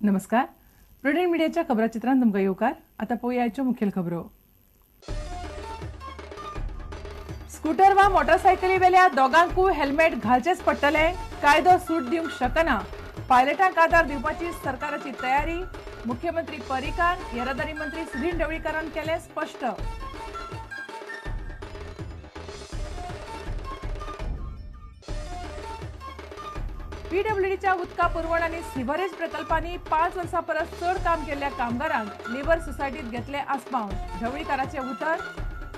नमस्कार. प्रुडंट मीडियाच्या खबराचित्रांत तुमकां येवकार. आता पळोवया आयच्यो मुखेल खबरो. स्कूटर वा मोटरसायकली वेल्या दोगांकूय हेल्मेट घालचेच पडटले. कायदो सूट दिवंक शकना. पायलटांक आदार दिवपाची सरकाराची तयारी. मुख्यमंत्री पर्रीकार येरादारी मंत्री सुदीन ढवळीकरान केले स्पष्ट. पीडब्ल्यूडीच्या उदका पुरवण आनी सिव्हरेज प्रकल्पांनी 5 वर्सां परस चड काम केल्ल्या कामगारांक लेबर सोसायटीत घेतले आस्पावन. ढवळीकाराचे उतर.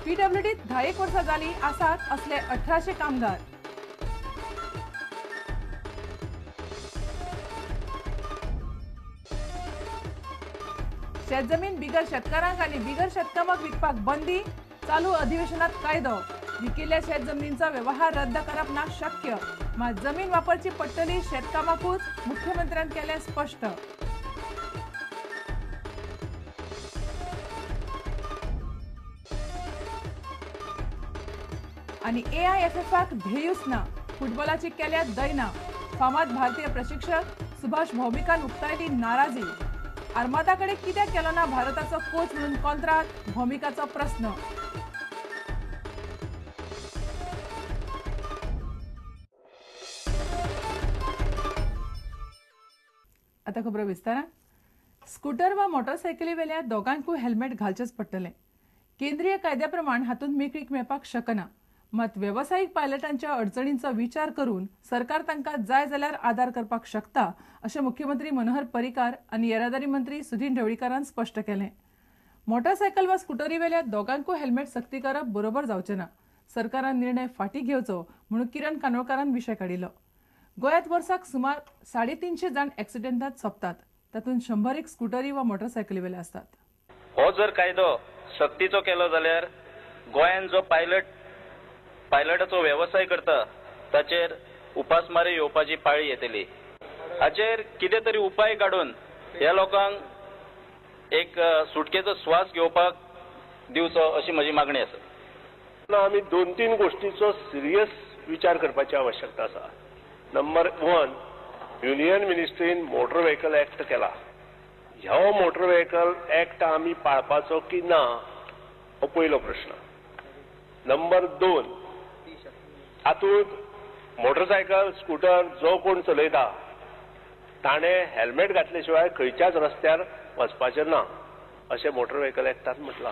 पीडब्ल्यूडीत 10 वर्सां जाली आसात असले 1800 कामगार. शेतजमीन बिगर शेतकारांक आनी बिगर शेतकामाक विकपाक बंदी. चालू अधिवेशनात कायदो. विकिल्ल्या शेतजमनींचो व्यवहार रद्द करप ना शक्य. मात जमीन वापरची पडटली शेतकामाकूच. मुख्यमंत्र्यान केले स्पष्ट. आणि AIFFक धेयूच ना. फुटबॉलाची केल्यात दैना. फामाद भारतीय प्रशिक्षक सुभाष भौमिकान उक्तायली नाराजी. आर्मादाकडे कित्याक केलो ना भारताचो कोच म्हणून कॉन्त्रात. भौमिकाचो प्रश्न. आता खबर विस्तारान. स्कूटर वा मोटरसायकली वेल्या दोगांकूय हेल्मेट घालचेच पडटले. केंद्रीय कायद्याप्रमाण हातूंत मेकळीक मेळपाक शकना. मात वेवसायीक पायलटांच्या अडचणींचो विचार करून सरकार तांकां जाय जाल्यार आदार करपाक शकता अशें मुख्यमंत्री मनोहर पर्रीकार आनी येरादारी मंत्री सुदीन ढवळीकरान स्पश्ट केलें. मोटरसायकल वा स्कूटरी वेल्या दोगांकूय हेल्मेट सक्ती करप बरोबर जावचें ना. सरकारान निर्णय फाटीं घेवचो म्हणून किरण कानोळकारान विशय काडिल्लो. गोंयांत वर्साक सुमार 350 जाण एक्सिडेंटांत सोंपतात. तातूंत 100 स्कूटरी वा मोटरसायकली वेले असतात. हो जर कायदो सक्तीचो केलो जाल्यार गोंयांत जो पायलटाचो व्यवसाय करता ताचेर उपासमारी येवपाची पाळी येतली. हाचेर कितें तरी उपाय काडून ह्या लोकांक एक सुटकेचो श्वास घेवपाक दिवचो अशी म्हजी मागणी आसा. आमी 2-3 गोष्टीचो सिरियस विचार करपाची आवश्यकता आसा. नंबर 1, युनियन मिनिस्ट्रीन मोटर व्हेकल ऍक्ट केला. ह्यो मोटर व्हेकल ऍक्ट आमी पाळपाचो की ना हो पयलो प्रश्न. नंबर 2, हातूंत मोटरसायकल स्कूटर जो कोण चलयता ताणे हेल्मेट घातले शिवाय खंयच्याच रस्त्यार वचपाचें ना अशें मोटर व्हेकल ऍक्टांत म्हटलां.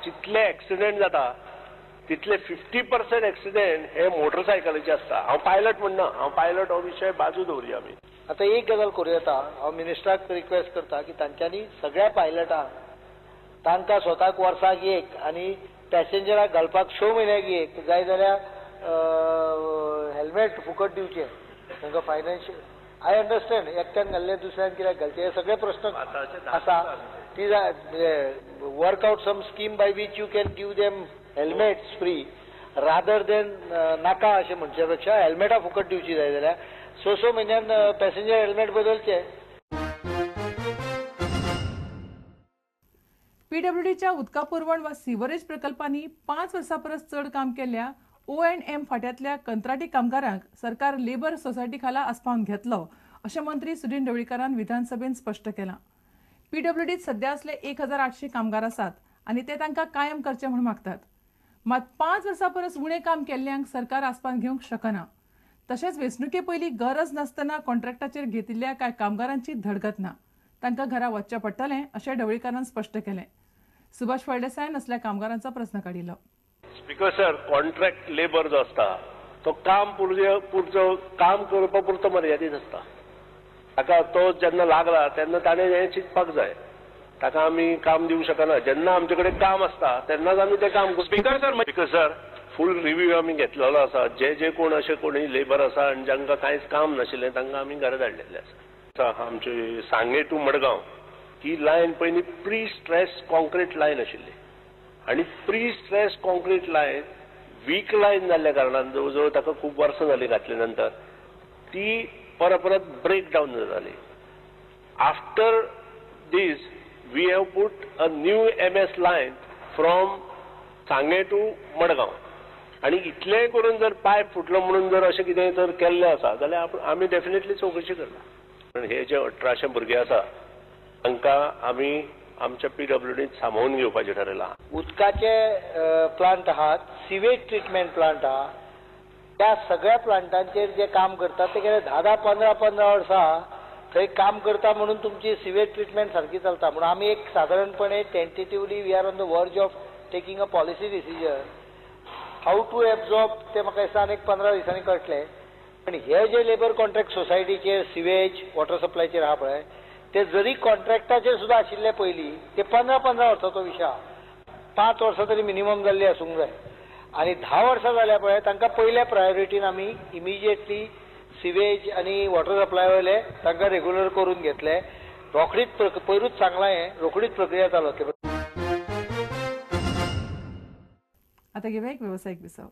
जितले एक्सिडेंट जाता तितले 50% एक्सिडेंट हे मोटरसायकलीचे आसता. हांव पायलट म्हणना, हांव पायलट हो विशय बाजू दवरया आमी. आता एक गजाल करूं येता. हांव मिनिस्टराक रिक्वेस्ट करता की तांच्यांनी सगळ्या पायलटांक तांकां स्वताक वर्साक एक आनी पॅसेंजराक घालपाक 6 म्हयन्याक एक जाय जाल्यार हेल्मेट फुकट दिवचे. तांकां फायनान्शियल आय अंडरस्टँड एकट्यान घाल्ले दुसऱ्यान कित्याक घालचे हे सगळे प्रश्न आसा. ती work out some scheme by which you can give them helmets free rather than नाका अशें म्हणचे पेक्षा हेल्मेटां फुकट दिवची जाय जाल्यार 6 म्हयन्यान पॅसेंजर हेल्मेट बदलचे. पीडब्ल्यूडीच्या उदका पुरवण वा सिव्हरेज प्रकल्पांनी 5 वर्सां परस चड काम केल्ल्या O&M फाट्यांतल्या कंत्राटी कामगारांक सरकार लेबर सोसायटी खाला आस्पावन घेतलो अशें मंत्री सुदीन ढवळीकरान विधानसभेत स्पश्ट केलां. पीडब्ल्यूडीत सध्या असले 1800 कामगार आसात आनी ते तांकां कायम करचे म्हूण मागतात. मात 5 वर्सां परस उणें काम केल्ल्यांक सरकार आस्पावन घेवंक शकना. तशेंच वेंचणुके पयलीं गरज नासतना कॉन्ट्रॅक्टाचेर घेतिल्ल्या कांय कामगारांची धडगत ना. तांकां घरा वचचें पडटलें अशें ढवळीकरान स्पश्ट केलें. सुभाष फळदेसायन असल्या कामगारांचो प्रस्न काडिल्लो. स्पीकर सर, कॉन्ट्रॅक्ट लेबर जो असता तो काम पुरतो काम करपा पुरतो मर्यादीत असता. ताका तो जेन्ना लागला तेन्ना ताणें हें चिंतपाक जाय. ताका आमी काम दिवंक शकना. जेन्ना आमचे कडेन काम आसता तेन्नाच आमी तें काम करता. स्पीकर सर, फूल रिव्ह्यू आमी घेतलेलो आसा. जे कोण अशे कोणी लेबर आसा आनी जांकां कांयच काम नाशिल्लें तांकां आमी घरा धाडलेले आसा. आमचे सांगे टू मडगांव ही लायन पयलीं प्री स्ट्रेस कॉन्क्रीट लायन आशिल्ली आनी pre stress concrete line weak line जाल्ल्या कारणान जवळ जवळ ताका खूब वर्सां जालीं घातले नंतर ती परत ब्रेक डावन जाताली. After this we have put a new MS line from Sanguem to Madgaon आनी इतलेंय करून जर पायप फुटलो म्हणून जर अशें कितें जर केल्लें आसा जाल्यार आमी डेफिनेटली चवकशी करता. पण हे जे 1800 भुरगे आसा तांकां आमी आमच्या PWDंत सांभाळून घेवपाचें ठरयलां. उदकाचे प्लांट आहात, सिवेज ट्रीटमेंट प्लांट आहा, त्या सगळ्या प्लांटांचेर जे काम करतात ते गेले 10-15 वर्सां थंय काम करता म्हणून तुमची सिवेज ट्रीटमेंट सारकी चलता. म्हणून आमी एक सादारणपणे tentatively we are on the verge of taking a policy decision how to absorb ते म्हाका दिसता आनीक 15 दिसांनी कळटलें. पण हे जे लेबर कॉन्ट्रॅक्ट सोसायटीचे सिवेज वॉटर सप्लायचेर आहा पळय ते जरी कॉन्ट्रॅक्टाचेर सुद्दां आशिल्ले पयलीं ते 15 वर्सांचो विशय आहा. 5 वर्सां तरी मिनिमम जाल्ली आसूंक जाय आनी 10 वर्सां जाल्या पळय तांकां पयल्या प्रायोरिटीन आमी इमिजिएटली सिवेज आनी वॉटर सप्लाय वयले तांकां रेग्युलर करून घेतले. रोखडीच पयरूच सांगलां हें रोखडीच प्रक्रिया चालू. आता घेऊया एक व्यावसायिक विसाव.